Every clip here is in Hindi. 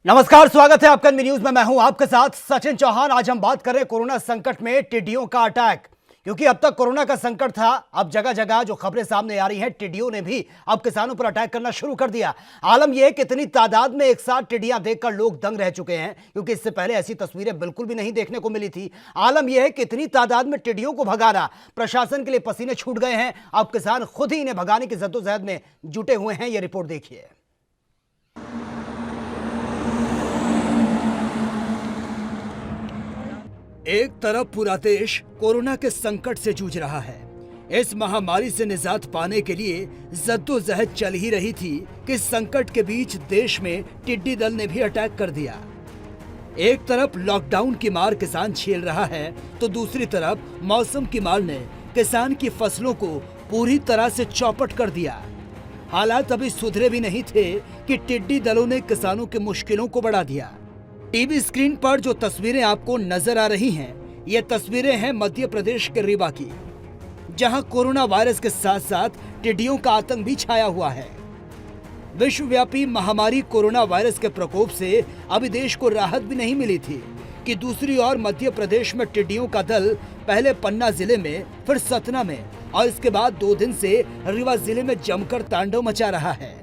नमस्कार, स्वागत है आपका न्यूज में। मैं हूं आपके साथ सचिन चौहान। आज हम बात कर रहे हैं कोरोना संकट में टिड्डियों का अटैक, क्योंकि अब तक कोरोना का संकट था। अब जगह जगह जो खबरें सामने आ रही हैं, टिड्डियों ने भी अब किसानों पर अटैक करना शुरू कर दिया। आलम यह है कि इतनी तादाद में एक साथ टिड्डियां देखकर लोग दंग रह चुके हैं, क्योंकि इससे पहले ऐसी तस्वीरें बिल्कुल भी नहीं देखने को मिली थी। आलम यह है कि इतनी तादाद में टिड्डियों को भगाना प्रशासन के लिए पसीने छूट गए हैं। अब किसान खुद ही इन्हें भगाने की जद्दोजहद में जुटे हुए हैं। यह रिपोर्ट देखिए। एक तरफ पूरा देश कोरोना के संकट से जूझ रहा है। इस महामारी से निजात पाने के लिए जद्दोजहद चल ही रही थी कि संकट के बीच देश में टिड्डी दल ने भी अटैक कर दिया। एक तरफ लॉकडाउन की मार किसान झेल रहा है, तो दूसरी तरफ मौसम की मार ने किसान की फसलों को पूरी तरह से चौपट कर दिया। हालात अभी सुधरे भी नहीं थे कि टिड्डी दलों ने किसानों की मुश्किलों को बढ़ा दिया। टीवी स्क्रीन पर जो तस्वीरें आपको नजर आ रही हैं, ये तस्वीरें हैं मध्य प्रदेश के रीवा की, जहां कोरोना वायरस के साथ साथ टिड्डियों का आतंक भी छाया हुआ है। विश्वव्यापी महामारी कोरोना वायरस के प्रकोप से अभी देश को राहत भी नहीं मिली थी कि दूसरी ओर मध्य प्रदेश में टिड्डियों का दल पहले पन्ना जिले में, फिर सतना में और इसके बाद 2 दिन से रीवा जिले में जमकर तांडव मचा रहा है।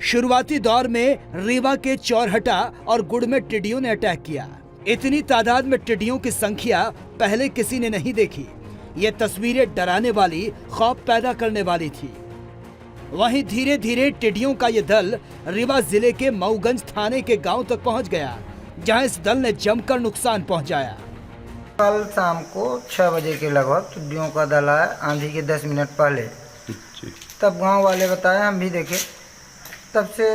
शुरुआती दौर में रीवा के चौरहटा और गुड़ में टिड्डियों ने अटैक किया। इतनी तादाद में टिड्डियों की संख्या पहले किसी ने नहीं देखी। ये तस्वीरें डराने वाली, खौफ पैदा करने वाली थी। वहीं धीरे धीरे टिड्डियों का ये दल रीवा जिले के मऊगंज थाने के गांव तक पहुंच गया, जहां इस दल ने जमकर नुकसान पहुंचाया। कल शाम को 6 बजे के लगभग टिड्डियों का दल आया, आंधी के 10 मिनट पहले। तब गांव वाले बताए, हम भी देखे। तब से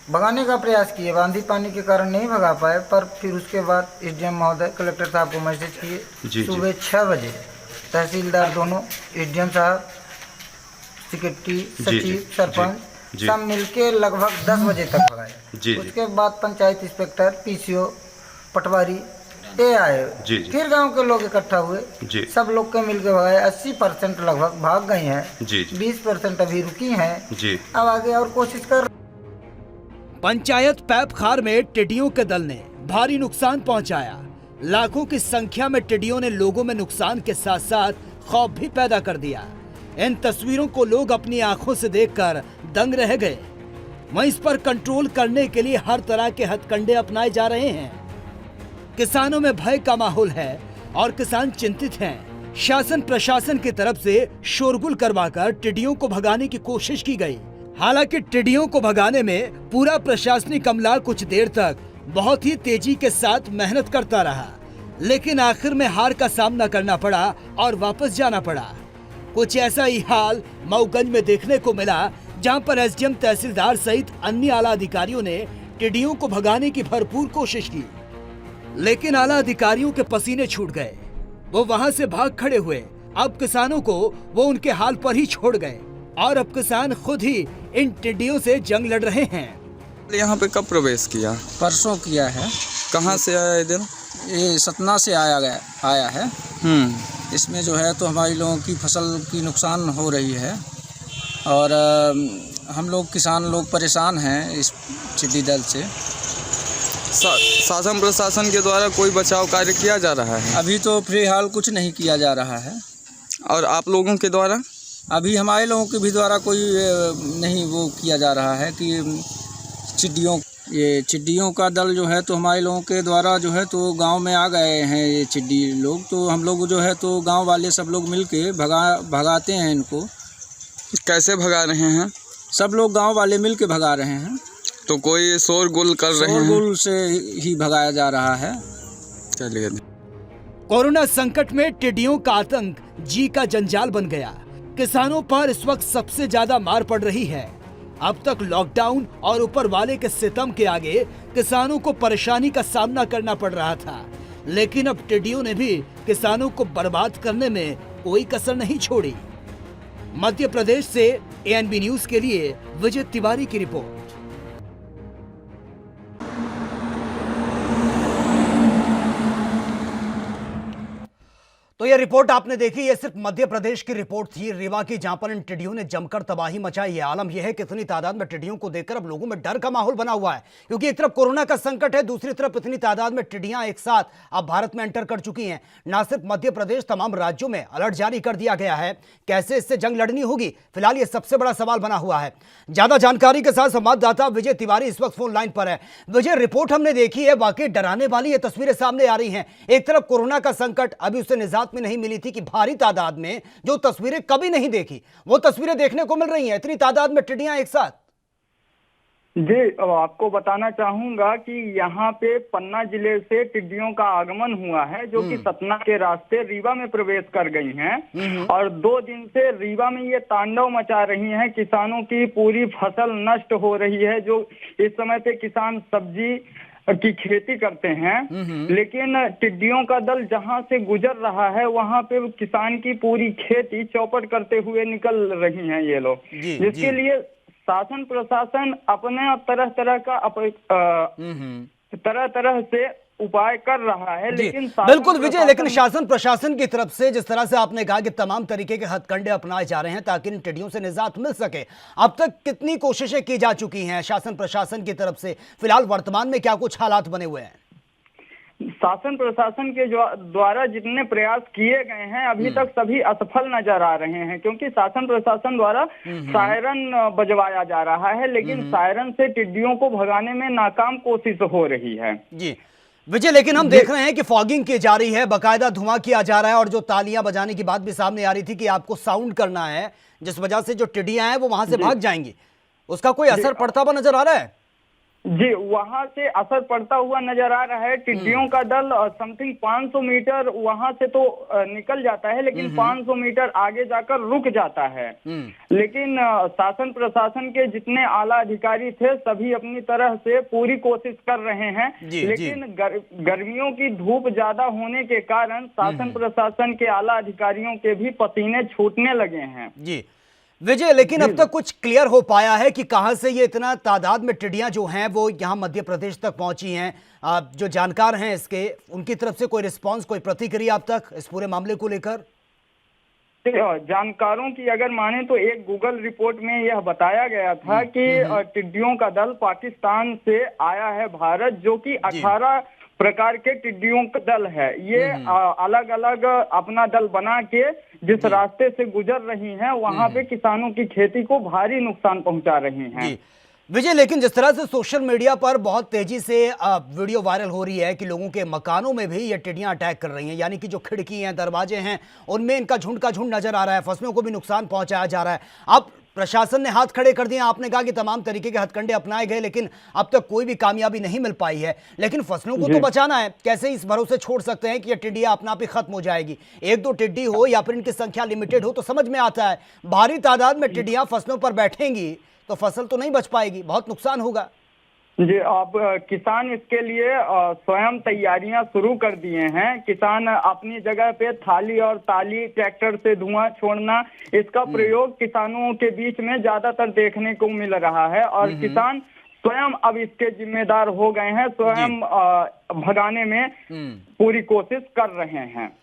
भगाने का प्रयास किए, आंधी पानी के कारण नहीं भगा पाए, पर फिर उसके बाद एसडीएम महोदय कलेक्टर साहब को मैसेज किए। सुबह 6 बजे तहसीलदार दोनों, एसडीएम साहब, सेक्रेटरी, सचिव, सरपंच सब मिलके लगभग 10 बजे तक भगाए। उसके बाद पंचायत इंस्पेक्टर, पीसीओ, पटवारी ये आए। फिर गांव के लोग इकट्ठा हुए, सब लोग के मिलके भगाए। 80% लगभग भाग गए हैं, 20% अभी रुकी हैं। अब आगे और कोशिश कर। पंचायत पैप खार में टिड्डियों के दल ने भारी नुकसान पहुंचाया। लाखों की संख्या में टिड्डियों ने लोगों में नुकसान के साथ साथ खौफ भी पैदा कर दिया। इन तस्वीरों को लोग अपनी आंखों से देखकर दंग रह गए। वहीं इस पर कंट्रोल करने के लिए हर तरह के हथकंडे अपनाए जा रहे हैं। किसानों में भय का माहौल है और किसान चिंतित हैं। शासन प्रशासन की तरफ से शोरगुल करवाकर टिड्डियों को भगाने की कोशिश की गई। हालांकि टिड्डियों को भगाने में पूरा प्रशासनिक अमला कुछ देर तक बहुत ही तेजी के साथ मेहनत करता रहा, लेकिन आखिर में हार का सामना करना पड़ा और वापस जाना पड़ा। कुछ ऐसा ही हाल मऊगंज में देखने को मिला, जहां पर एसडीएम, तहसीलदार सहित अन्य आला अधिकारियों ने टिड्डियों को भगाने की भरपूर कोशिश की, लेकिन आला अधिकारियों के पसीने छूट गए। वो वहां से भाग खड़े हुए। अब किसानों को वो उनके हाल पर ही छोड़ गए और अब किसान खुद ही इन टिड्डियों से जंग लड़ रहे हैं। यहाँ पे कब प्रवेश किया? परसों किया है। कहाँ से आया इधर? ये सतना से आया है। इसमें जो है तो हमारी लोगों की फसल की नुकसान हो रही है और हम लोग किसान लोग परेशान हैं इस टिड्डी दल से। शासन प्रशासन के द्वारा कोई बचाव कार्य किया जा रहा है? अभी तो फिलहाल कुछ नहीं किया जा रहा है। और आप लोगों के द्वारा? अभी हमारे लोगों के भी द्वारा कोई नहीं वो किया जा रहा है कि चिड्डियों का दल जो है तो हमारे लोगों के द्वारा जो है तो गांव में आ गए हैं ये चिड्डी लोग। तो हम लोग जो है तो गांव वाले सब लोग मिलके भगाते हैं इनको। कैसे भगा रहे हैं? सब लोग गांव वाले मिलके भगा रहे हैं। तो कोई शोरगुल कर रहे हैं? शोरगुल से ही भगाया जा रहा है। चलिए। कोरोना संकट में टिड्डियों का आतंक जी का जंजाल बन गया। किसानों पर इस वक्त सबसे ज्यादा मार पड़ रही है। अब तक लॉकडाउन और ऊपर वाले के सितम के आगे किसानों को परेशानी का सामना करना पड़ रहा था, लेकिन अब टिड्डियों ने भी किसानों को बर्बाद करने में कोई कसर नहीं छोड़ी। मध्य प्रदेश से एएनबी न्यूज के लिए विजय तिवारी की रिपोर्ट। तो तो ये रिपोर्ट आपने देखी, ये सिर्फ मध्य प्रदेश की रिपोर्ट थी, रीवा की, जहां पर इन टिड्डियों ने जमकर तबाही मचाई है। आलम यह है कि इतनी तादाद में टिड्डियों को देखकर अब लोगों में डर का माहौल बना हुआ है, क्योंकि एक तरफ कोरोना का संकट है, दूसरी तरफ इतनी तादाद में टिड्डियां एक साथ अब भारत में एंटर कर चुकी हैं। ना सिर्फ मध्य प्रदेश, तमाम राज्यों में अलर्ट जारी कर दिया गया है। कैसे इससे जंग लड़नी होगी, फिलहाल ये सबसे बड़ा सवाल बना हुआ है। ज्यादा जानकारी के साथ संवाददाता विजय तिवारी इस वक्त फोन लाइन पर है। विजय, रिपोर्ट हमने देखी है, वाकई डराने वाली ये तस्वीरें सामने आ रही हैं। एक तरफ कोरोना का संकट, अभी उससे निजात में नहीं मिली थी कि भारी तादाद में जो तस्वीरें कभी नहीं देखी वो तस्वीरें देखने को मिल रही हैं, इतनी तादाद में टिड्डियां एक साथ। जी, आपको बताना चाहूंगा कि यहाँ पे पन्ना जिले से टिड्डियों का आगमन हुआ है, जो कि सतना के रास्ते रीवा में प्रवेश कर गई हैं और 2 दिन से रीवा में ये तांडव मचा रही हैं। किसानों की पूरी फसल नष्ट हो रही है। जो इस समय पे किसान सब्जी की खेती करते हैं, लेकिन टिड्डियों का दल जहां से गुजर रहा है वहां पे किसान की पूरी खेती चौपट करते हुए निकल रही हैं ये लोग, जिसके लिए शासन प्रशासन अपने तरह तरह से उपाय कर रहा है। लेकिन बिल्कुल विजय, लेकिन शासन प्रशासन की तरफ से जिस तरह से आपने कहा कि तमाम तरीके के हथकंडे अपनाए जा रहे हैं ताकि इन टिड्डियों से निजात मिल सके, अब तक कितनी कोशिशें की जा चुकी हैं शासन प्रशासन की तरफ से? फिलहाल वर्तमान में क्या कुछ हालात बने हुए हैं? शासन प्रशासन के द्वारा जितने प्रयास किए गए हैं अभी तक सभी असफल नजर आ रहे हैं, क्योंकि शासन प्रशासन द्वारा सायरन बजवाया जा रहा है, लेकिन सायरन से टिड्डियों को भगाने में नाकाम कोशिश हो रही है। जी विजय, लेकिन हम देख रहे हैं कि फॉगिंग की जा रही है, बकायदा धुआं किया जा रहा है, और जो तालियां बजाने की बात भी सामने आ रही थी कि आपको साउंड करना है, जिस वजह से जो टिड्डियां हैं वो वहां से भाग जाएंगी। उसका कोई असर पड़ता हुआ नजर आ रहा है? जी, वहां से असर पड़ता हुआ नजर आ रहा है। टिड्डियों का दल समथिंग 500 मीटर वहां से तो निकल जाता है, लेकिन 500 मीटर आगे जाकर रुक जाता है। लेकिन शासन प्रशासन के जितने आला अधिकारी थे सभी अपनी तरह से पूरी कोशिश कर रहे हैं, लेकिन गर्मियों की धूप ज्यादा होने के कारण शासन प्रशासन के आला अधिकारियों के भी पसीने छूटने लगे हैं। जी विजय, लेकिन अब तक कुछ क्लियर हो पाया है कि कहां से ये इतना तादाद में टिड्डियां जो हैं वो यहां मध्य प्रदेश तक पहुंची हैं? जो जानकार हैं इसके, उनकी तरफ से कोई रिस्पांस, कोई प्रतिक्रिया अब तक इस पूरे मामले को लेकर? जानकारों की अगर माने तो एक गूगल रिपोर्ट में यह बताया गया था कि टिड्डियों का दल पाकिस्तान से आया है भारत, जो कि 18 प्रकार के टिड्डियों का दल है। ये अलग अलग अपना दल बना के जिस रास्ते से गुजर रही हैं वहां पे किसानों की खेती को भारी नुकसान पहुंचा रही हैं। विजय, लेकिन जिस तरह से सोशल मीडिया पर बहुत तेजी से वीडियो वायरल हो रही है कि लोगों के मकानों में भी ये टिड्डियां अटैक कर रही हैं, यानी कि जो खिड़की हैं, दरवाजे हैं, उनमें इनका झुंड का झुंड नजर आ रहा है, फसलों को भी नुकसान पहुंचाया जा रहा है। अब प्रशासन ने हाथ खड़े कर दिए, आपने कहा कि तमाम तरीके के हथकंडे अपनाए गए, लेकिन अब तक कोई भी कामयाबी नहीं मिल पाई है। लेकिन फसलों को तो बचाना है, कैसे इस भरोसे छोड़ सकते हैं कि ये टिड्डियां अपना आप ही खत्म हो जाएगी? 1-2 टिड्डी हो या फिर इनकी संख्या लिमिटेड हो तो समझ में आता है, भारी तादाद में टिड्डियां फसलों पर बैठेंगी तो फसल तो नहीं बच पाएगी, बहुत नुकसान होगा। जी, अब किसान इसके लिए स्वयं तैयारियां शुरू कर दिए हैं। किसान अपनी जगह पे थाली और ताली, ट्रैक्टर से धुआं छोड़ना, इसका प्रयोग किसानों के बीच में ज्यादातर देखने को मिल रहा है, और किसान स्वयं अब इसके जिम्मेदार हो गए हैं, स्वयं भगाने में पूरी कोशिश कर रहे हैं।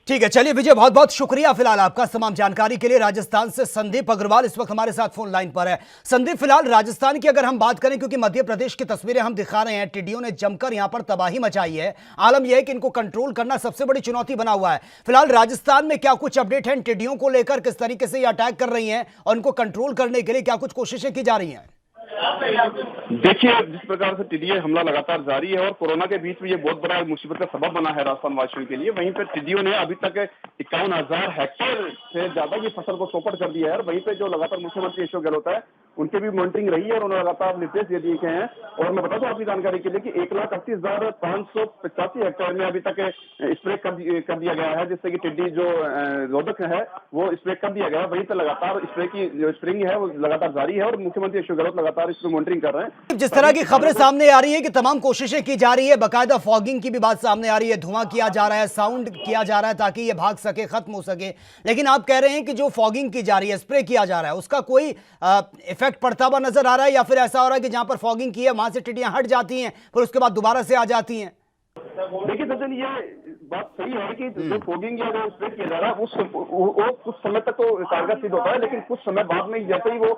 ठीक है, चलिए विजय, बहुत बहुत शुक्रिया फिलहाल आपका तमाम जानकारी के लिए। राजस्थान से संदीप अग्रवाल इस वक्त हमारे साथ फोन लाइन पर है। संदीप, फिलहाल राजस्थान की अगर हम बात करें, क्योंकि मध्य प्रदेश की तस्वीरें हम दिखा रहे हैं, टिड्डियों ने जमकर यहां पर तबाही मचाई है। आलम यह है कि इनको कंट्रोल करना सबसे बड़ी चुनौती बना हुआ है। फिलहाल राजस्थान में क्या कुछ अपडेट है टिड्डियों को लेकर, किस तरीके से ये अटैक कर रही है और इनको कंट्रोल करने के लिए क्या कुछ कोशिशें की जा रही है? देखिए, जिस प्रकार से टिड्डी हमला लगातार जारी है और कोरोना के बीच में ये बहुत बड़ा मुसीबत का सबब बना है राजस्थान वासियों के लिए, वहीं पर टिड्डियों ने अभी तक 51,000 हेक्टेयर से ज्यादा की फसल को चौपट कर दिया है। और वहीं पे जो लगातार मुख्यमंत्री अशोक गहलोत है उनके भी मॉनिटरिंग रही है और उन्होंने लगातार निर्देश दे दिए हैं। और मैं बता दूं आपकी जानकारी के लिए कि 1,38,585 हेक्टेयर में अभी तक स्प्रे कर दिया गया है, जिससे कि टिड्डी जो रोधक है वो स्प्रे कर दिया गया है। वहीं पर लगातार स्प्रे की जो स्प्रिंग है वो लगातार जारी है और मुख्यमंत्री अशोक गहलोत लगातार इसको मॉनिटरिंग कर रहे हैं। जिस तरह की खबरें सामने आ रही है कि तमाम कोशिशें की जा रही है, बकायदा फॉगिंग की भी बात सामने आ रही है, धुआं किया जा रहा है, साउंड किया जा रहा है ताकि ये भाग सके, खत्म हो सके, लेकिन आप कह रहे हैं कि जो फॉगिंग की जा रही है, स्प्रे किया जा रहा है, उसका कोई इफेक्ट पड़ता हुआ नजर आ रहा है, या फिर ऐसा हो रहा है कि जहां पर फॉगिंग की है वहां से टिड्डियां हट जाती हैं फिर उसके बाद दोबारा से आ जाती हैं? देखिए सचिन, ये बात सही है कि जो फॉगिंग या जो स्प्रे किया जा रहा है वो कुछ समय तक तो कारगर सिद्ध होता है, लेकिन कुछ समय बाद में जैसे ही वो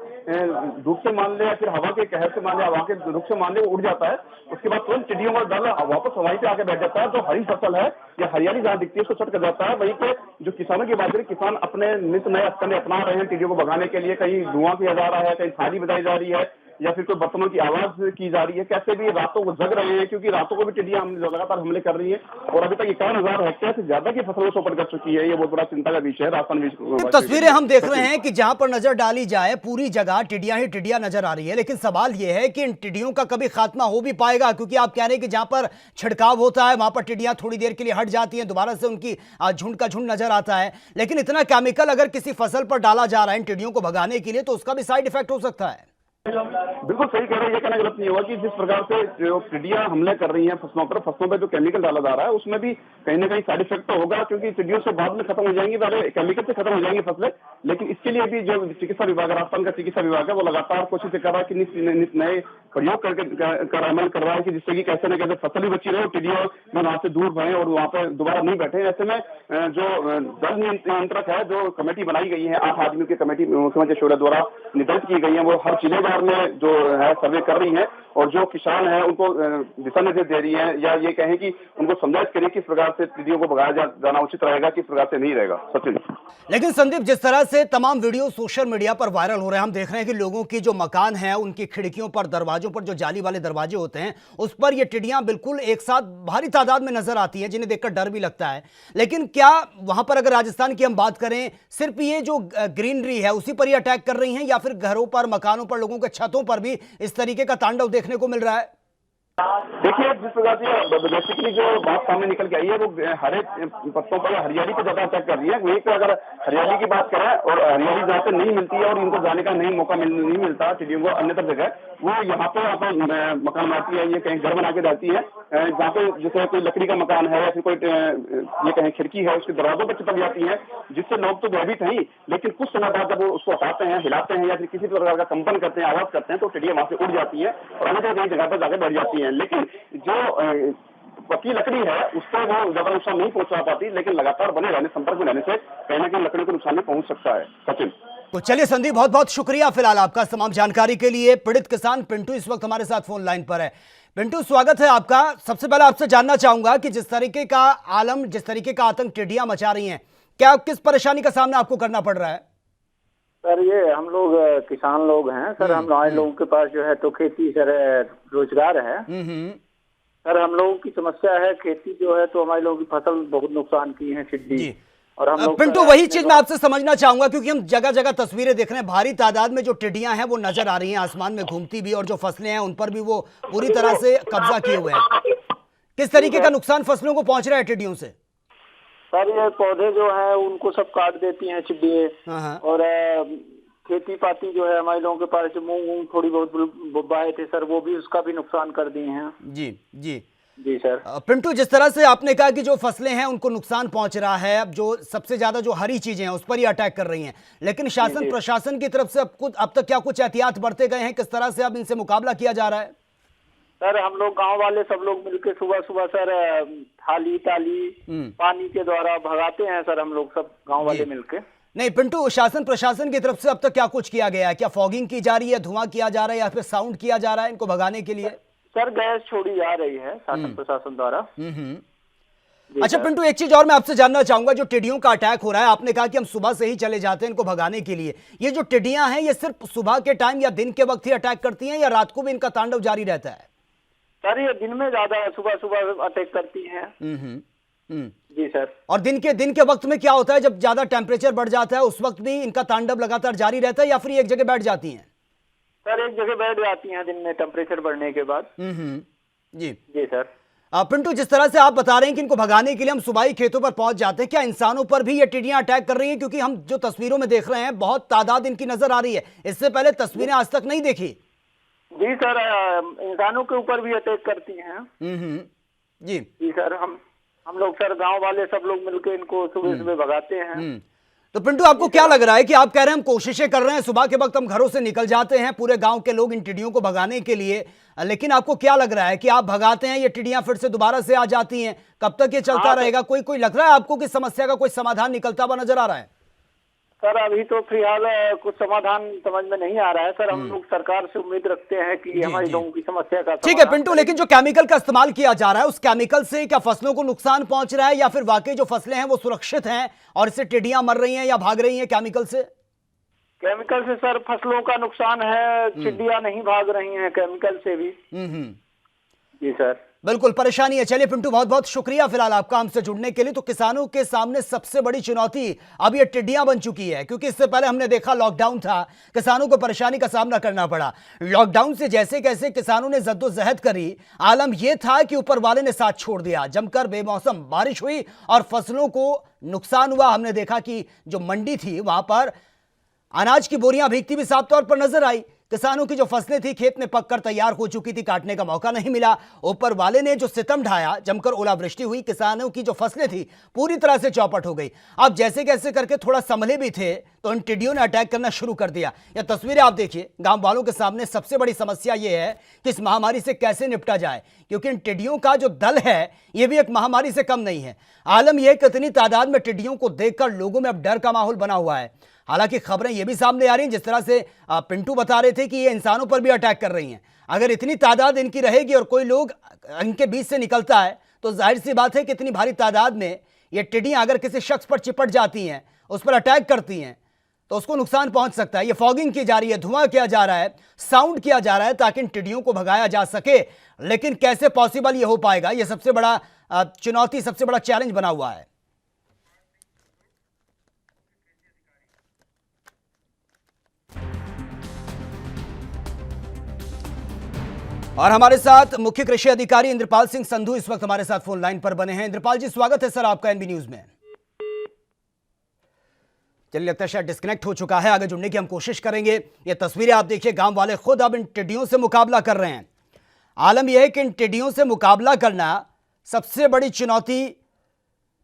धूप से मान ले या फिर हवा के कहर से मान ले, हवा के रुख से मान ले, वो उड़ जाता है। उसके बाद तुरंत टिड्डियों का दल वापस हवाई पे आके बैठ जाता है। जो हरी फसल है या हरियाली जहाँ दिखती है उसको चट कर जाता है। वहीं पे जो किसानों की बात करें, किसान अपने नित नए अस्त्र अपना रहे हैं टिड्डियों को भगाने के लिए। कहीं धुआं किया जा रहा है, कहीं थाली बजाई जा रही है, या फिर कोई बर्तनों की आवाज की जा रही है। कैसे भी रातों को जग रहे हैं, क्योंकि रातों को भी टिड्डियां लगातार हमले कर रही हैं और अभी तक 51,000 हेक्टेयर से ज्यादा की फसलों को चौपट कर चुकी है। ये बहुत बड़ा चिंता का विषय है राजस्थान। तस्वीरें हम देख रहे हैं कि जहां पर नजर डाली जाए पूरी जगह टिड्डियां ही टिड्डियां नजर आ रही है, लेकिन सवाल यह है कि इन टिड्डियों का कभी खात्मा हो भी पाएगा? क्योंकि आप कह रहे हैं कि जहां पर छिड़काव होता है वहां पर टिड्डियां थोड़ी देर के लिए हट जाती हैं, दोबारा से उनकी झुंड का झुंड नजर आता है, लेकिन इतना केमिकल अगर किसी फसल पर डाला जा रहा है इन टिड्डियों को भगाने के लिए तो उसका भी साइड इफेक्ट हो सकता है। बिल्कुल सही कह रहे हैं, ये कहना गलत नहीं होगा कि जिस प्रकार से जो टिड्डियां हमले कर रही हैं फसलों पे जो केमिकल डाला जा रहा है उसमें भी कहीं ना कहीं साइड इफेक्ट तो होगा, क्योंकि टिड्डियों से बाद में खत्म हो जाएंगी, पहले केमिकल से खत्म हो जाएंगी फसलें। लेकिन इसके लिए भी जो चिकित्सा विभाग है, राजस्थान का चिकित्सा विभाग है, वो लगातार कोशिश कर रहा है कि नित नए प्रयोग कर अमल कर रहा है कि जिससे कि कैसे न कैसे फसल भी बची रहे, टिड्डियों में वहां से दूर बढ़े और वहां पर दोबारा नहीं बैठे। ऐसे में जो जल नियंत्रक है, जो कमेटी बनाई गई है, 8 आदमियों की कमेटी मुख्यमंत्री शौर्य द्वारा निर्धारित की गई है, वो हर जिलेवार में जो है सर्वे कर रही है और जो किसान है उनको दिशा निर्देश दे रही है, या ये कहें कि उनको समझाइश करिए किस प्रकार से टिड्डियों को भगाया जाना उचित रहेगा, किस प्रकार से नहीं रहेगा। सचिन, लेकिन संदीप, जिस तरह से तमाम वीडियो सोशल मीडिया पर वायरल हो रहे हैं, हम देख रहे हैं कि लोगों की जो मकान है उनकी खिड़कियों पर, दरवाजों पर जो जाली वाले दरवाजे होते हैं उस पर ये टिड्डियां बिल्कुल एक साथ भारी तादाद में नजर आती हैं, जिन्हें देखकर डर भी लगता है। लेकिन क्या वहां पर अगर राजस्थान की हम बात करें, सिर्फ ये जो ग्रीनरी है उसी पर ही अटैक कर रही हैं, या फिर घरों पर, मकानों पर, लोगों के छतों पर भी इस तरीके का तांडव देखने को मिल रहा है? देखिए, जिस प्रकार से बेसिकली जो बात सामने निकल के आई है वो हरे पत्तों पर या हरियाली पर ज्यादा अटैक कर रही है। वहीं पर अगर हरियाली की बात करें और हरियाली जहाँ पे नहीं मिलती है और इनको जाने का नहीं मौका नहीं मिलता टिड्डियों को अन्य जगह, वो यहाँ पे मकान बनाती है, ये कहीं घर बना के जाती है, जहाँ पे जैसे कोई लकड़ी का मकान है या फिर कोई ये कहीं खिड़की है उसके दरवाजों पर चिपक जाती है, जिससे लोग तो भयभीत हैं ही, लेकिन कुछ समय बाद जब वो उसको हटाते हैं, हिलाते हैं या फिर किसी प्रकार का कंपन करते हैं, आवाज करते हैं, तो टिड्डियां वहां से उड़ जाती है और अन्य जगह पर जाकर बैठ जाती है। लेकिन जो पक्की लकड़ी है उस पर वो ज्यादा नुकसान नहीं पहुंचा पाती, लेकिन लगातार बने रहने, संपर्क में रहने से कहीं ना कहीं लकड़ी को नुकसान नहीं पहुंच सकता है। सचिन, तो चलिए संदीप, बहुत बहुत शुक्रिया फिलहाल आपका तमाम जानकारी के लिए। पीड़ित किसान पिंटू इस वक्त हमारे साथ फोन लाइन पर है। पिंटू, स्वागत है आपका। सबसे पहले आपसे जानना चाहूंगा कि जिस तरीके का आलम, जिस तरीके का आतंक टिड्डियां मचा रही हैं, क्या किस परेशानी का सामना आपको करना पड़ रहा है? सर, ये हम लोग किसान लोग हैं सर। हम लोगों के पास जो है तो खेती सर रोजगार है सर। हम लोगों की समस्या है, खेती जो है तो हमारे लोगों की फसल बहुत नुकसान की है टिड्डी। और हम लोग पिंटू, वही चीज मैं आपसे समझना चाहूंगा, क्योंकि हम जगह जगह तस्वीरें देख रहे हैं, भारी तादाद में जो टिड्डियां हैं वो नजर आ रही हैं, आसमान में घूमती भी, और जो फसलें हैं उन पर भी वो पूरी तरह से कब्जा किए हुए हैं। किस तरीके का नुकसान फसलों को पहुंच रहा है टिड्डियों से? सर, ये पौधे जो है उनको सब काट देती हैं टिड्डियां, और खेती पाती जो है हमारे लोगों के पास जो मूंग थोड़ी बहुत बाए थे सर, वो भी उसका भी नुकसान कर दिए हैं। जी जी जी सर। पिंटू, जिस तरह से आपने कहा कि जो फसलें हैं उनको नुकसान पहुंच रहा है, अब जो सबसे ज्यादा जो हरी चीजें हैं उस पर ही अटैक कर रही हैं, लेकिन शासन प्रशासन की तरफ से अब तक क्या कुछ एहतियात बरते गए हैं? किस तरह से अब इनसे मुकाबला किया जा रहा है? सर, हम लोग गांव वाले सब लोग मिलके सुबह सुबह सर थाली पानी के द्वारा भगाते हैं सर, हम लोग सब गांव वाले मिलके। नहीं पिंटू, शासन प्रशासन की तरफ से अब तक क्या कुछ किया गया है? क्या फॉगिंग की जा रही है, धुआं किया जा रहा है, या फिर साउंड किया जा रहा है इनको भगाने के लिए? सर, गैस छोड़ी जा रही है शासन प्रशासन द्वारा। अच्छा पिंटू, एक चीज और मैं आपसे जानना चाहूंगा, जो टिड्डियों का अटैक हो रहा है, आपने कहा कि हम सुबह से ही चले जाते हैं इनको भगाने के लिए, ये जो टिड्डियां हैं ये सिर्फ सुबह के टाइम या दिन के वक्त ही अटैक करती हैं, या रात को भी इनका तांडव जारी रहता है? सर, ये दिन में ज्यादा सुबह सुबह अटैक करती हैं। जी सर। और दिन के वक्त में क्या होता है, जब ज्यादा टेम्परेचर बढ़ जाता है उस वक्त भी इनका तांडव लगातार जारी रहता है, या फिर एक जगह बैठ जाती हैं? सर, एक जगह बैठ जाती हैं दिन में टेम्परेचर बढ़ने के बाद। जी जी सर। पिंटू, जिस तरह से आप बता रहे हैं कि इनको भगाने के लिए हम सुबह ही खेतों पर पहुंच जाते हैं, क्या इंसानों पर भी ये टिड्डियां अटैक कर रही हैं? क्योंकि हम जो तस्वीरों में देख रहे हैं बहुत तादाद इनकी नजर आ रही है, इससे पहले तस्वीरें आज तक नहीं देखी। जी सर, इंसानों के ऊपर भी अटैक करती हैं। जी सर, हम लोग सर गांव वाले सब लोग मिलकर इनको सुबह सुबह भगाते हैं। तो पिंटू, आपको क्या लग रहा है कि आप कह रहे हैं हम कोशिशें कर रहे हैं, सुबह के वक्त हम घरों से निकल जाते हैं पूरे गांव के लोग इन टिड्डियों को भगाने के लिए, लेकिन आपको क्या लग रहा है कि आप भगाते हैं ये टिड्डियां फिर से दोबारा से आ जाती हैं? कब तक ये चलता रहेगा? कोई लग रहा है आपको कि समस्या का कोई समाधान निकलता हुआ नजर आ रहा है? सर अभी तो फिलहाल कुछ समाधान समझ में नहीं आ रहा है सर। हम लोग सरकार से उम्मीद रखते हैं कि हमारे लोगों की समस्या का ठीक है पिंटू, लेकिन जो केमिकल का इस्तेमाल किया जा रहा है उस केमिकल से क्या फसलों को नुकसान पहुंच रहा है, या फिर वाकई जो फसलें हैं वो सुरक्षित हैं और इससे टिड्डियां मर रही हैं या भाग रही हैं केमिकल से? केमिकल से सर फसलों का नुकसान है, टिड्डियां नहीं भाग रही हैं केमिकल से भी। जी सर, बिल्कुल परेशानी है। चलिए पिंटू, बहुत बहुत शुक्रिया फिलहाल आपका हमसे जुड़ने के लिए। तो किसानों के सामने सबसे बड़ी चुनौती अब ये टिड्डियां बन चुकी है, क्योंकि इससे पहले हमने देखा लॉकडाउन था, किसानों को परेशानी का सामना करना पड़ा। लॉकडाउन से जैसे कैसे किसानों ने जद्दोजहद करी, आलम यह था कि ऊपर वाले ने साथ छोड़ दिया, जमकर बेमौसम बारिश हुई और फसलों को नुकसान हुआ। हमने देखा कि जो मंडी थी वहां पर अनाज की बोरियां भीगती भी साफ तौर पर नजर आई। किसानों की जो फसलें थी खेत में पककर तैयार हो चुकी थी, काटने का मौका नहीं मिला। ऊपर वाले ने जो सितम ढाया, जमकर ओलावृष्टि हुई, किसानों की जो फसलें थी पूरी तरह से चौपट हो गई। अब जैसे कैसे करके थोड़ा संभले भी थे तो इन टिड्डियों ने अटैक करना शुरू कर दिया। यह तस्वीरें आप देखिए, गांव वालों के सामने सबसे बड़ी समस्या यह है कि इस महामारी से कैसे निपटा जाए, क्योंकि इन टिड्डियों का जो दल है यह भी एक महामारी से कम नहीं है। आलम यह कि इतनी तादाद में टिड्डियों को देखकर लोगों में अब डर का माहौल बना हुआ है। हालांकि खबरें यह भी सामने आ रही हैं, जिस तरह से पिंटू बता रहे थे कि ये इंसानों पर भी अटैक कर रही हैं। अगर इतनी तादाद इनकी रहेगी और कोई लोग इनके बीच से निकलता है तो जाहिर सी बात है कि इतनी भारी तादाद में ये टिड्डियां अगर किसी शख्स पर चिपट जाती हैं, उस पर अटैक करती हैं, तो उसको नुकसान पहुंच सकता है। ये फॉगिंग की जा रही है, धुआं किया जा रहा है, साउंड किया जा रहा है ताकि इन टिड्डियों को भगाया जा सके। लेकिन कैसे पॉसिबल ये हो पाएगा, ये सबसे बड़ा चुनौती, सबसे बड़ा चैलेंज बना हुआ है। और हमारे साथ मुख्य कृषि अधिकारी इंद्रपाल सिंह संधू इस वक्त हमारे साथ फोन लाइन पर बने हैं। इंद्रपाल जी, स्वागत है सर आपका एनबी न्यूज में। चलिए, लगता है शायद डिस्कनेक्ट हो चुका है, आगे जुड़ने की हम कोशिश करेंगे। ये तस्वीरें आप देखिए, गांव वाले खुद अब इन टिड्डियों से मुकाबला कर रहे हैं। आलम यह है कि इन टिड्डियों से मुकाबला करना सबसे बड़ी चुनौती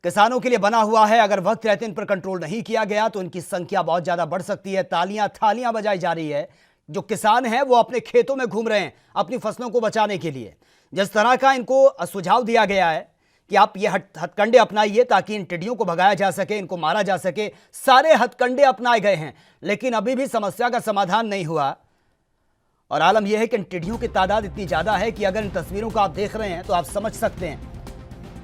किसानों के लिए बना हुआ है। अगर वक्त रहते इन पर कंट्रोल नहीं किया गया तो इनकी संख्या बहुत ज्यादा बढ़ सकती है। तालियां थालियां बजाई जा रही है, जो किसान हैं वो अपने खेतों में घूम रहे हैं अपनी फसलों को बचाने के लिए। जिस तरह का इनको सुझाव दिया गया है कि आप ये हथकंडे अपनाइए ताकि इन टिड्डियों को भगाया जा सके, इनको मारा जा सके, सारे हथकंडे अपनाए गए हैं, लेकिन अभी भी समस्या का समाधान नहीं हुआ। और आलम यह है कि इन टिड्डियों की तादाद इतनी ज्यादा है कि अगर इन तस्वीरों को आप देख रहे हैं तो आप समझ सकते हैं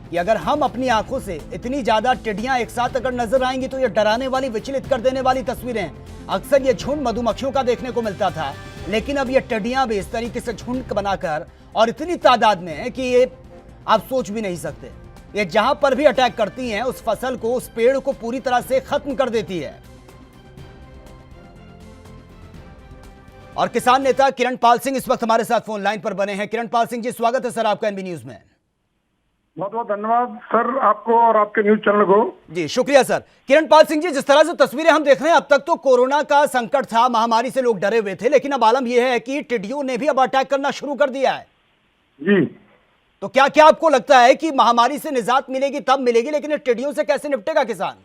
कि अगर हम अपनी आंखों से इतनी ज्यादा टिड्डियां एक साथ अगर नजर आएंगी तो ये डराने वाली, विचलित कर देने वाली तस्वीरें हैं। अक्सर ये झुंड मधुमक्खियों का देखने को मिलता था, लेकिन अब ये टिड्डियां भी इस तरीके से झुंड बनाकर और इतनी तादाद में है कि ये आप सोच भी नहीं सकते। ये जहां पर भी अटैक करती हैं उस फसल को, उस पेड़ को पूरी तरह से खत्म कर देती है। और किसान नेता किरण पाल सिंह इस वक्त हमारे साथ फोन लाइन पर बने हैं। किरण पाल सिंह जी, स्वागत है सर आपका एनबी न्यूज में। बहुत बहुत धन्यवाद सर आपको और आपके न्यूज चैनल को। जी शुक्रिया सर। किरण पाल सिंह जी, जिस तरह से तस्वीरें हम देख रहे हैं, अब तक तो कोरोना का संकट था, महामारी से लोग डरे हुए थे, लेकिन अब आलम यह है कि टिड्डियों ने भी अब अटैक करना शुरू कर दिया है। जी, तो क्या क्या आपको लगता है कि महामारी से निजात मिलेगी तब मिलेगी, लेकिन टिड्डियों से कैसे निपटेगा किसान?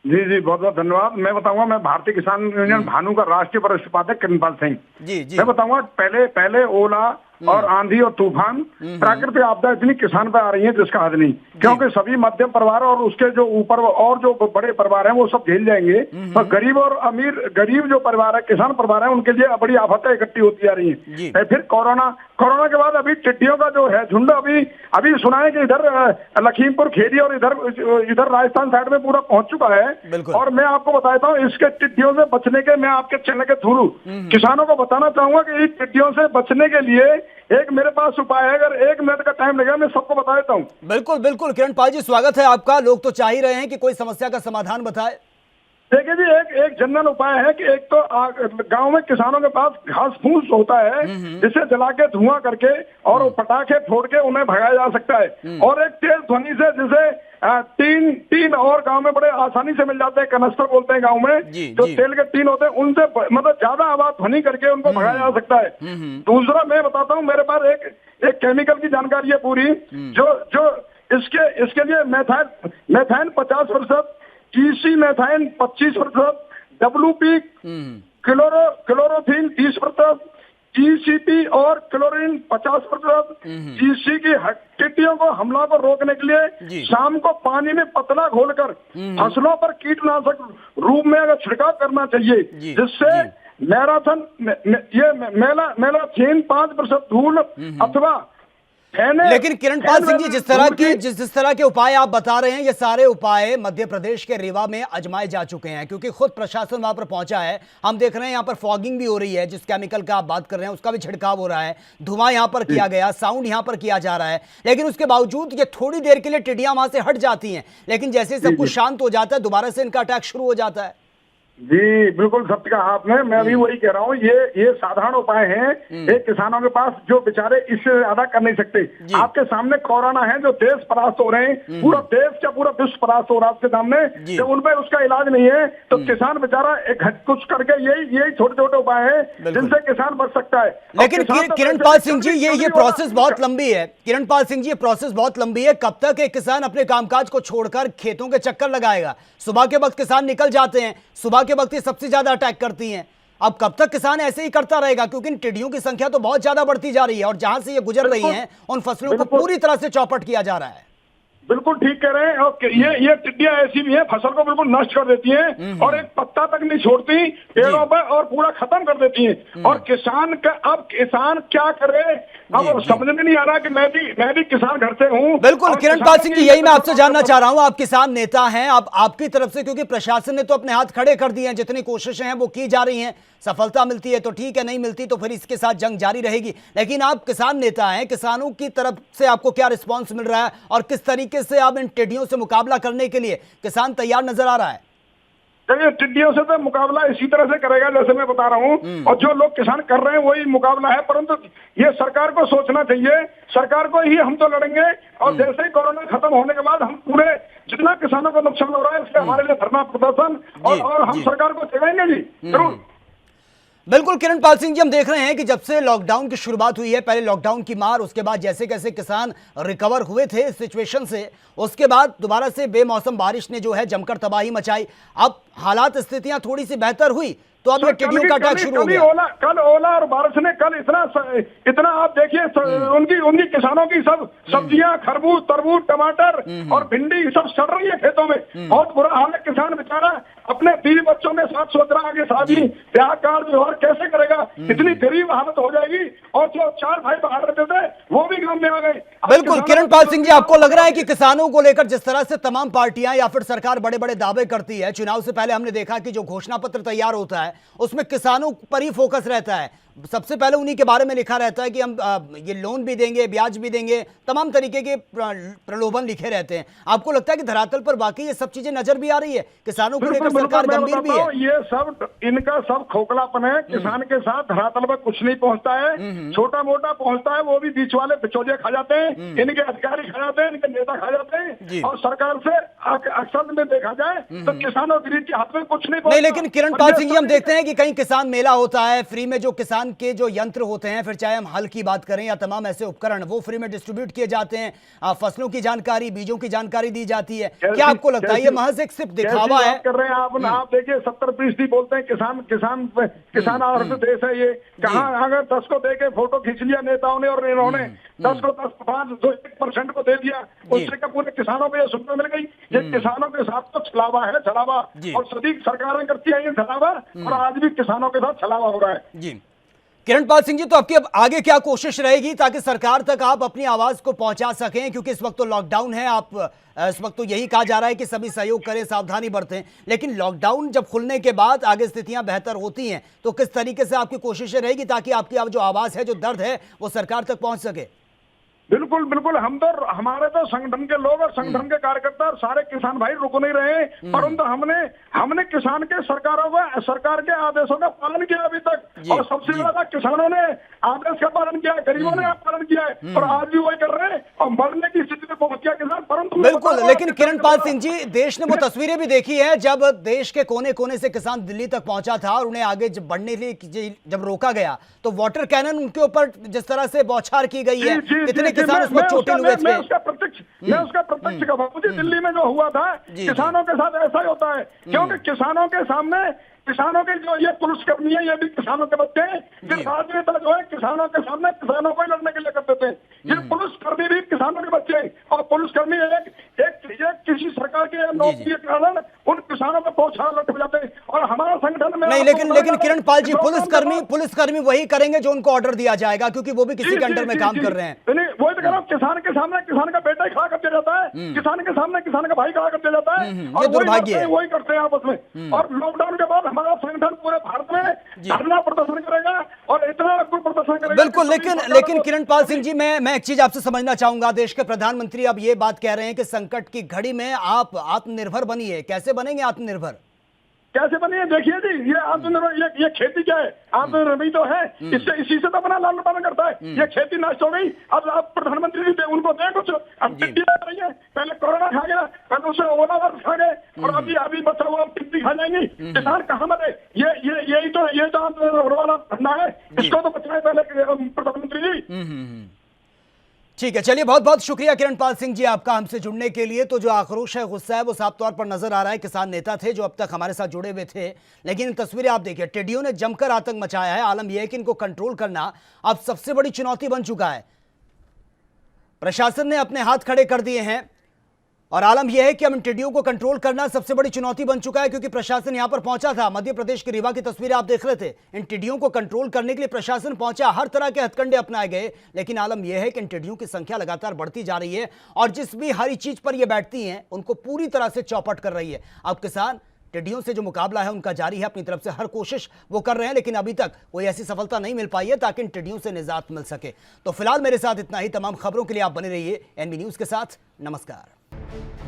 जी जी, बहुत बहुत धन्यवाद। मैं बताऊंगा, मैं भारतीय किसान यूनियन भानु का राष्ट्रीय वरिष्ठ उपाध्यक्ष किरणपाल सिंह। जी जी, मैं बताऊंगा, पहले ओला और आंधी और तूफान, प्राकृतिक आपदा इतनी किसान पे आ रही है जिसका हद नहीं, क्योंकि सभी मध्यम परिवार और उसके जो ऊपर और जो बड़े परिवार हैं वो सब झेल जाएंगे, पर गरीब और अमीर, गरीब जो परिवार है, किसान परिवार है, उनके लिए बड़ी आफतें इकट्ठी होती जा रही है। फिर कोरोना के बाद अभी टिड्डियों का जो है झुंड अभी सुना है कि इधर लखीमपुर खेड़ी और इधर राजस्थान साइड में पूरा पहुंच चुका है। और मैं आपको बता देता हूँ, इसके टिड्डियों से बचने के मैं आपके चैनल के थ्रू किसानों को बताना चाहूंगा कि इन टिड्डियों से बचने के लिए एक मेरे पास उपाय है। अगर 1 मिनट का टाइम लगेगा मैं सबको बता देता हूँ। बिल्कुल बिल्कुल किरण पाल जी, स्वागत है आपका। लोग तो चाह ही रहे हैं कि कोई समस्या का समाधान बताए। देखिए जी, एक जनरल उपाय है कि एक तो गांव में किसानों के पास घास फूस होता है, जिसे जला के धुआं करके और पटाखे फोड़ के उन्हें भगाया जा सकता है। और एक तेज ध्वनि से, जिसे टीन और गांव में बड़े आसानी से मिल जाते हैं, कनस्तर बोलते हैं गांव में, जो तेल के टीन होते हैं, उनसे मतलब ज्यादा आवाज ध्वनि करके उनको भगाया जा सकता है। दूसरा मैं बताता हूँ, मेरे पास एक केमिकल की जानकारी है पूरी, जो इसके लिए methyne 50% EC methyne 25%, WP क्लोरोथिन 30%, GCP और क्लोरीन 50%। GC की टिड्डियों को हमला को रोकने के लिए शाम को पानी में पतला घोलकर फसलों पर कीटनाशक रूप में अगर छिड़काव करना चाहिए, जिससे मैराथन ये मेलाथीन 5% धूल अथवा लेकिन किरणपाल सिंह जी, जिस तरह के उपाय आप बता रहे हैं, ये सारे उपाय मध्य प्रदेश के रीवा में आजमाए जा चुके हैं, क्योंकि खुद प्रशासन वहां पर पहुंचा है। हम देख रहे हैं यहाँ पर फॉगिंग भी हो रही है, जिस केमिकल का आप बात कर रहे हैं उसका भी छिड़काव हो रहा है, धुआं यहाँ पर किया गया, साउंड यहाँ पर किया जा रहा है, लेकिन उसके बावजूद ये थोड़ी देर के लिए टिड्डियां वहां से हट जाती हैं, लेकिन जैसे सब कुछ शांत हो जाता है दोबारा से इनका अटैक शुरू हो जाता है। जी बिल्कुल सत्य कहा आपने, मैं भी वही कह रहा हूँ। ये साधारण उपाय हैं, एक किसानों के पास जो बेचारे इससे ज्यादा कर नहीं सकते। आपके सामने कोरोना है, जो देश परास्त हो रहे हैं, पूरा देश क्या पूरा विश्व परास्त हो रहा है आपके सामने। जब उनपे उसका इलाज नहीं है तो किसान बेचारा एक कुछ करके यही छोटे छोटे उपाय है जिनसे किसान बच सकता है। लेकिन किरणपाल सिंह जी, ये प्रोसेस बहुत लंबी है। किरणपाल सिंह जी, ये प्रोसेस बहुत लंबी है। कब तक एक किसान अपने कामकाज को छोड़कर खेतों के चक्कर लगाएगा? सुबह के वक्त किसान निकल जाते हैं, सुबह के वक्त ये सबसे ज्यादा अटैक करती हैं। अब कब तक किसान ऐसे ही करता रहेगा? क्योंकि इन टिड्डियों की संख्या तो बहुत ज्यादा बढ़ती जा रही है और जहां से ये गुजर रही हैं उन फसलों को पूरी तरह से चौपट किया जा रहा है। बिल्कुल ठीक कह रहे हैं। और ये टिड्डियां ऐसी भी हैं, फसल को बिल्कुल नष्ट कर देती हैं और एक पत्ता तक नहीं छोड़ती पेड़ों पर और पूरा खत्म कर देती हैं। और किसान क्या करे, अब समझ में नहीं आ रहा कि मैं भी किसान घर से हूँ। बिल्कुल किरणपाल सिंह जी, यही मैं आपसे जानना चाह रहा हूँ। आप किसान नेता हैं, आप आपकी तरफ से, क्योंकि प्रशासन ने तो अपने हाथ खड़े कर दिए हैं, जितनी कोशिशें हैं वो की जा रही हैं, सफलता मिलती है तो ठीक है, नहीं मिलती तो फिर इसके साथ जंग जारी रहेगी। लेकिन आप किसान नेता हैं, किसानों की तरफ से आपको क्या रिस्पांस मिल रहा है और किस तरीके से आप इन टिड्डियों से मुकाबला करने के लिए किसान तैयार नजर आ रहा है? देखिए, टिड्डियों से तो मुकाबला इसी तरह से करेगा जैसे मैं बता रहा हूँ, और जो लोग किसान कर रहे हैं वही मुकाबला है। परंतु ये सरकार को सोचना चाहिए, सरकार को ही हम तो लड़ेंगे। और जैसे ही कोरोना खत्म होने के बाद हम पूरे जितना किसानों को नुकसान हो रहा है इसके हमारे लिए धरना प्रदर्शन और हम सरकार को जगाएंगे जी, जरूर। बिल्कुल किरणपाल सिंह जी, हम देख रहे हैं कि जब से लॉकडाउन की शुरुआत हुई है, पहले लॉकडाउन की मार, उसके बाद जैसे कैसे किसान रिकवर हुए थे इस सिचुएशन से, उसके बाद दोबारा से बेमौसम बारिश ने जो है जमकर तबाही मचाई। अब हालात स्थितियां थोड़ी सी बेहतर हुई तो अब ये टिड्डियों का अटैक शुरू हो गया। कल ओला और बारिश ने कल इतना आप देखिए, उनकी किसानों की सब सब्जियां, खरबूज, तरबूज, टमाटर और भिंडी सब सड़ रही है खेतों में। बहुत बुरा हाल है। किसान बेचारा अपने 20 बच्चों में साथ सोच रहा है कि शादी ब्याह कार्य व्यवहार कैसे करेगा, इतनी गरीब हालत हो जाएगी। और जो 4 भाई बाहर रहते थे वो भी गांव में आ गए। बिल्कुल किरणपाल सिंह जी, आपको लग रहा है कि किसानों को लेकर जिस तरह से तमाम पार्टियां या फिर सरकार बड़े बड़े दावे करती है, चुनाव से पहले हमने देखा कि जो घोषणा पत्र तैयार होता है उसमें किसानों पर ही फोकस रहता है, सबसे पहले उन्हीं के बारे में लिखा रहता है कि हम ये लोन भी देंगे, ब्याज भी देंगे, तमाम तरीके के प्रलोभन लिखे रहते हैं। आपको लगता है कि धरातल पर वाकई ये सब चीजें नजर भी आ रही है? किसानों को लेकर सरकार गंभीर भी है? ये सब इनका सब खोखलापन है। किसान के साथ धरातल पर कुछ नहीं पहुंचता है, छोटा मोटा पहुंचता है, वो भी बीच वाले बिचौलिए खा जाते हैं, इनके अधिकारी खा जाते हैं, इनके नेता खा जाते हैं। और सरकार से अक्सर में देखा जाए तो किसानों गरीब के हाथ में कुछ नहीं। लेकिन किरणपाल सिंह जी, हम देखते हैं कि कहीं किसान मेला होता है, फ्री में जो किसान के जो यंत्र होते हैं, फिर चाहे हम हल की बात करें या तमाम ऐसे उपकरण, वो फ्री में डिस्ट्रीब्यूट किए जाते हैं। फसलों की जानकारी, बीजों की जानकारी दी जाती है। क्या आपको लगता है ये महज एक सिर्फ दिखावा है? कर रहे हैं आप देखिए, 70% बोलते हैं किसान आधारित देश है ये। कहाँ अगर 10 को दे के फोटो खींच लिया नेताओं ने और इन्होंने 10 को 10, 5% को दे दिया, उससे का पूरे किसानों को ये सुनने मिल गई। ये किसानों के साथ तो छलावा है, छलावा, और सभी सरकारें करती है ये छलावा, और आज भी किसानों के साथ छलावा हो रहा है जी। किरणपाल सिंह जी, तो आपकी अब आगे क्या कोशिश रहेगी ताकि सरकार तक आप अपनी आवाज को पहुंचा सकें? क्योंकि इस वक्त तो लॉकडाउन है, आप इस वक्त तो यही कहा जा रहा है कि सभी सहयोग करें, सावधानी बरतें, लेकिन लॉकडाउन जब खुलने के बाद आगे स्थितियां बेहतर होती हैं तो किस तरीके से आपकी कोशिशें रहेगी ताकि आपकी अब जो आवाज है, जो दर्द है, वो सरकार तक पहुंच सके? बिल्कुल बिल्कुल, हमारे तो संगठन के लोग और संगठन के कार्यकर्ता और सारे किसान भाई रुक नहीं रहे, परंतु हमने किसान के सरकार के आदेशों का पालन किया अभी तक, और सबसे ज्यादा किसानों ने आदेश का पालन किया, गरीबों ने पालन किया है, और आज भी वही कर रहे हैं और मरने की स्थिति में पहुंच गया किसान। परंतु बिल्कुल, लेकिन किरणपाल सिंह जी, देश ने वो तस्वीरें भी देखी है जब देश के कोने कोने से किसान दिल्ली तक पहुंचा था और उन्हें आगे बढ़ने के लिए जब रोका गया तो वाटर कैनन उनके ऊपर जिस तरह से बौछार की गई है, कितने देखिए, किसान उस वक्त चोटिल हुए थे। मैं उसका प्रत्यक्ष गवाह। मुझे दिल्ली में जो हुआ था किसानों के साथ ऐसा ही होता है, क्योंकि किसानों के सामने किसानों के जो ये पुलिसकर्मी है, ये भी किसानों के बच्चे हैं। ये राजनेता जो है किसानों के सामने किसानों को ही लड़ने के लिए करते थे। ये पुलिसकर्मी भी किसानों के बच्चे हैं, और पुलिसकर्मी एक किसी सरकार के नौकरी के कारण उन किसानों को पहुंचा लट हो जाते हैं। और हमारा संगठन में नहीं, लेकिन किरण पाल जी, पुलिसकर्मी वही करेंगे जो उनको ऑर्डर दिया जाएगा, क्योंकि वो भी किसी के अंडर में काम कर रहे हैं। नहीं, वही तो कह रहा हूं, किसान के सामने किसान का बेटा ही खड़ा कर दिया जाता है, किसान के सामने किसान का भाई खड़ा कर दिया जाता है, और ये दुर्भाग्य है। वही करते हैं आपस में। और लॉकडाउन के बाद हमारा संगठन पूरे भारत में धरना प्रदर्शन करेगा, और इतना प्रदर्शन करेगा। बिल्कुल, लेकिन किरण पाल सिंह जी, मैं एक चीज आपसे समझना चाहूंगा। देश के प्रधानमंत्री अब ये बात कह रहे हैं कि संकट की घड़ी में आप आत्मनिर्भर बनिए। कैसे बनेंगे आत्मनिर्भर? कैसे बनिए? देखिए जी, ये आत्मनिर्भर, ये खेती क्या है? आत्मनिर्भर तो है, इसी से तो अपना लालन पालन करता है। ये खेती नष्ट हो गई, अब आप प्रधानमंत्री जी उनको दें कुछ। अब टिड्डी आ रही है, पहले कोरोना खा गया, पहले उसे ओला वायरस खा गए, और अभी बचा हुआ टिड्डी खा जाएंगी। किसान कहाँ मरे? ये तो आत्मनिर्भर वाला धंधा है, इसको तो बचाए पहले प्रधानमंत्री जी। ठीक है, चलिए, बहुत बहुत शुक्रिया किरण पाल सिंह जी आपका हमसे जुड़ने के लिए। तो जो आक्रोश है, गुस्सा है, वो साफ तौर पर नजर आ रहा है। किसान नेता थे जो अब तक हमारे साथ जुड़े हुए थे, लेकिन तस्वीरें आप देखिए, टिड्डियों ने जमकर आतंक मचाया है। आलम यह है कि इनको कंट्रोल करना अब सबसे बड़ी चुनौती बन चुका है। प्रशासन ने अपने हाथ खड़े कर दिए हैं, और आलम यह है कि अब इन टिड्डियों को कंट्रोल करना सबसे बड़ी चुनौती बन चुका है, क्योंकि प्रशासन यहां पर पहुंचा था। मध्य प्रदेश के रीवा की तस्वीरें आप देख रहे थे। इन टिड्डियों को कंट्रोल करने के लिए प्रशासन पहुंचा, हर तरह के हथकंडे अपनाए गए, लेकिन आलम यह है कि इन टिड्डियों की संख्या लगातार बढ़ती जा रही है, और जिस भी हरी चीज पर ये बैठती हैं उनको पूरी तरह से चौपट कर रही है। अब किसान टिड्डियों से जो मुकाबला है उनका जारी है, अपनी तरफ से हर कोशिश वो कर रहे हैं, लेकिन अभी तक कोई ऐसी सफलता नहीं मिल पाई है ताकि इन टिड्डियों से निजात मिल सके। तो फिलहाल मेरे साथ इतना ही। तमाम खबरों के लिए आप बने रहिए एनबी न्यूज के साथ। नमस्कार।